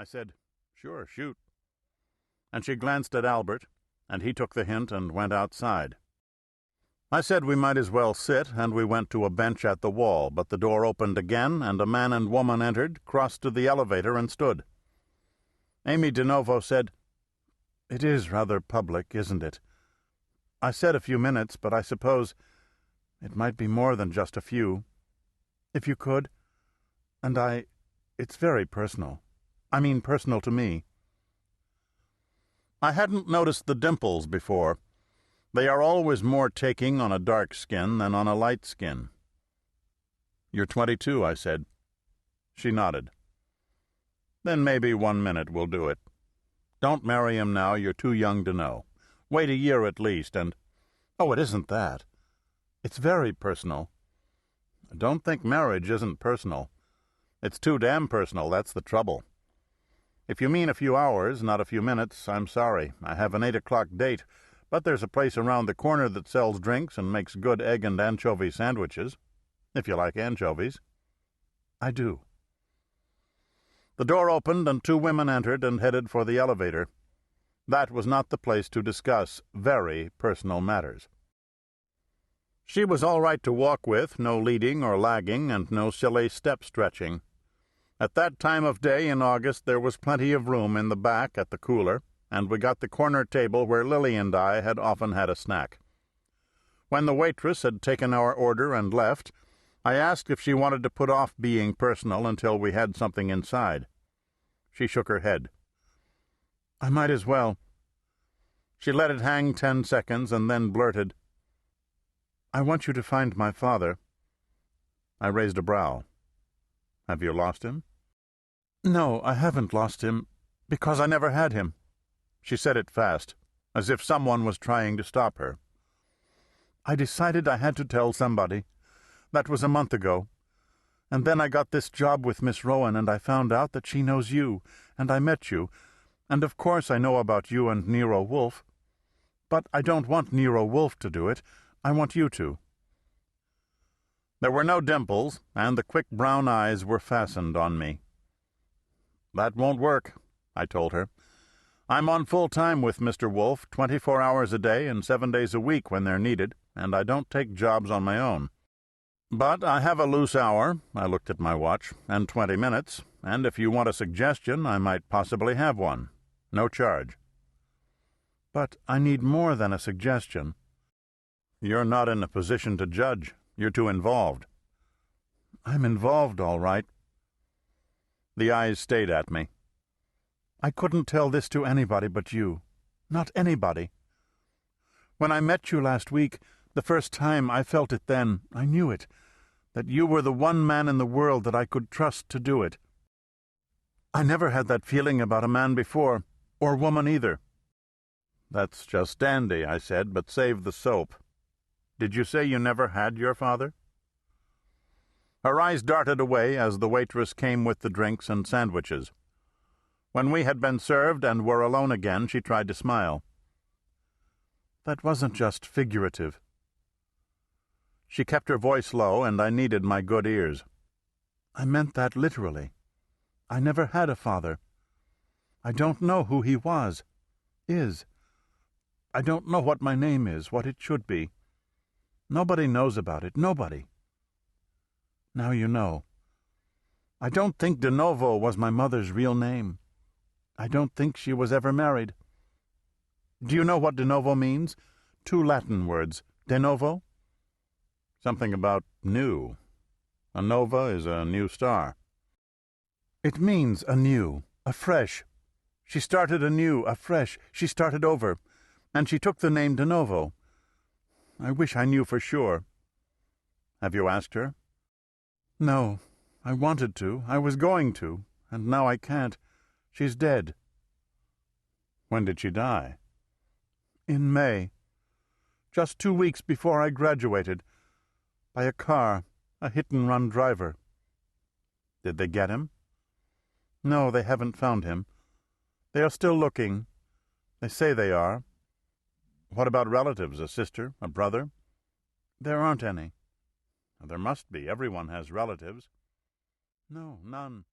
I said, "Sure, shoot." And she glanced at Albert, and he took the hint and went outside. I said we might as well sit, and we went to a bench at the wall, but the door opened again, and a man and woman entered, crossed to the elevator, and stood. Amy Denovo said, "It is rather public, isn't it?" I said a few minutes, but I suppose it might be more than just a few. If you could. And it's very personal. I mean, personal to me. I hadn't noticed the dimples before. They are always more taking on a dark skin than on a light skin. "You're 22, I said. She nodded. "Then maybe 1 minute will do it. Don't marry him now, you're too young to know. Wait a year at least, and—" "Oh, it isn't that. It's very personal." "Don't think marriage isn't personal. It's too damn personal, that's the trouble. If you mean a few hours, not a few minutes, I'm sorry. I have an 8 o'clock date, but there's a place around the corner that sells drinks and makes good egg and anchovy sandwiches, if you like anchovies." "I do." The door opened, and 2 women entered and headed for the elevator. That was not the place to discuss very personal matters. She was all right to walk with, no leading or lagging, and no silly step-stretching. At that time of day in August there was plenty of room in the back at the cooler, and we got the corner table where Lily and I had often had a snack. When the waitress had taken our order and left, I asked if she wanted to put off being personal until we had something inside. She shook her head. "I might as well." She let it hang 10 seconds and then blurted, "I want you to find my father." I raised a brow. "Have you lost him?" "No, I haven't lost him, because I never had him." She said it fast, as if someone was trying to stop her. "I decided I had to tell somebody. That was a month ago. And then I got this job with Miss Rowan, and I found out that she knows you, and I met you, and of course I know about you and Nero Wolfe. But I don't want Nero Wolfe to do it. I want you to." There were no dimples, and the quick brown eyes were fastened on me. "That won't work," I told her. "I'm on full time with Mr. Wolfe, 24 hours a day and 7 days a week when they're needed, and I don't take jobs on my own. But I have a loose hour," I looked at my watch, "and 20 minutes, and if you want a suggestion, I might possibly have one. No charge." "But I need more than a suggestion." "You're not in a position to judge. You're too involved." "I'm involved, all right." The eyes stayed at me. "I couldn't tell this to anybody but you. Not anybody. When I met you last week, the first time, I felt it then. I knew it. That you were the one man in the world that I could trust to do it. I never had that feeling about a man before, or woman either." "That's just dandy," I said, "but save the soap. Did you say you never had your father?" Her eyes darted away as the waitress came with the drinks and sandwiches. When we had been served and were alone again, she tried to smile. "That wasn't just figurative." She kept her voice low, and I needed my good ears. "I meant that literally. I never had a father. I don't know who he is. I don't know what my name is, what it should be. Nobody knows about it, nobody. Now you know. I don't think Denovo was my mother's real name. I don't think she was ever married. Do you know what Denovo means? 2 Latin words. Denovo? Something about new. A nova is a new star." "It means anew, afresh. She started anew, afresh. She started over. And she took the name Denovo. I wish I knew for sure." "Have you asked her?" "No. I wanted to. I was going to. And now I can't. She's dead." "When did she die?" "In May. Just 2 weeks before I graduated. By a car, a hit-and-run driver." "Did they get him?" "No, they haven't found him. They are still looking. They say they are." "What about relatives? A sister? A brother?" "There aren't any." "There must be. Everyone has relatives." "No, none.